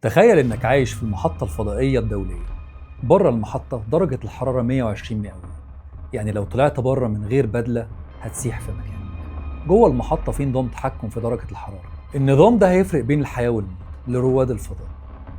تخيل إنك عايش في المحطة الفضائية الدولية. بره المحطة درجة الحرارة 120 مئوية، يعني لو طلعت بره من غير بدلة هتسيح في مكانك. جوه المحطة في نظام تحكم في درجة الحرارة. النظام ده هيفرق بين الحياة والموت لرواد الفضاء.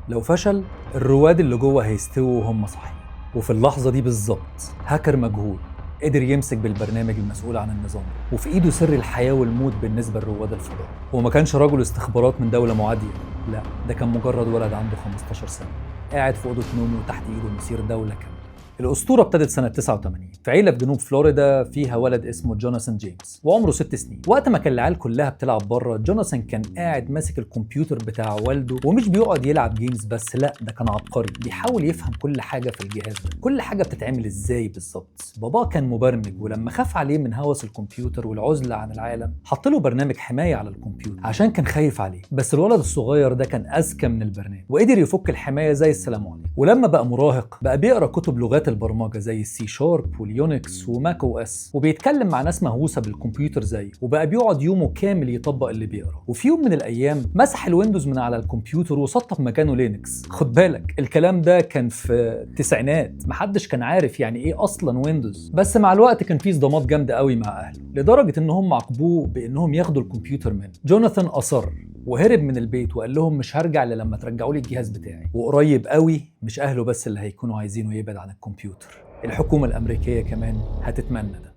لو فشل، الرواد اللي جوه هيستووا وهم صاحيين. وفي اللحظة دي بالظبط هاكر مجهول قدر يمسك بالبرنامج المسؤول عن النظام، وفي ايده سر الحياة والموت بالنسبة لرواد الفضاء. هو ما كانش رجل استخبارات من دولة معادية، لا، ده كان مجرد ولد عنده 15 سنة قاعد في أوضة نومه وتحت ايده مصير دولة كاملة. الأسطورة ابتدت سنة 89 في عيلة في جنوب فلوريدا فيها ولد اسمه جوناثان جيمس وعمره 6 سنين. وقت ما كان العيال كلها بتلعب بره، جوناثان كان قاعد ماسك الكمبيوتر بتاع والده، ومش بيقعد يلعب جيمز بس، لا، ده كان عبقري بيحاول يفهم كل حاجة في الجهاز ده، كل حاجة بتتعمل ازاي بالظبط. باباه كان مبرمج، ولما خاف عليه من هوس الكمبيوتر والعزلة عن العالم حط له برنامج حماية على الكمبيوتر عشان كان خايف عليه. بس الولد الصغير ده كان أذكى من البرنامج وقدر يفك الحماية زي السلام عليكم. ولما بقى مراهق بقى بيقرأ كتب لغات البرمجة زي السي شارب واليونكس وماك او اس، وبيتكلم مع ناس مهووسه بالكمبيوتر زيه، وبقى بيقعد يومه كامل يطبق اللي بيقراه. وفي يوم من الايام مسح الويندوز من على الكمبيوتر وسطب مكانه لينكس. خد بالك الكلام ده كان في التسعينات، محدش كان عارف يعني ايه اصلا ويندوز. بس مع الوقت كان في صدمات جامده قوي مع اهله، لدرجه ان هم عاقبوه بانهم ياخدوا الكمبيوتر منه. جوناثان اصر وهرب من البيت وقال لهم مش هرجع الا لما ترجعوا لي الجهاز بتاعي. وقريب قوي مش اهله بس اللي هيكونوا عايزينه يبعد عن الكمبيوتر، الحكومة الأمريكية كمان هتتمنى ده.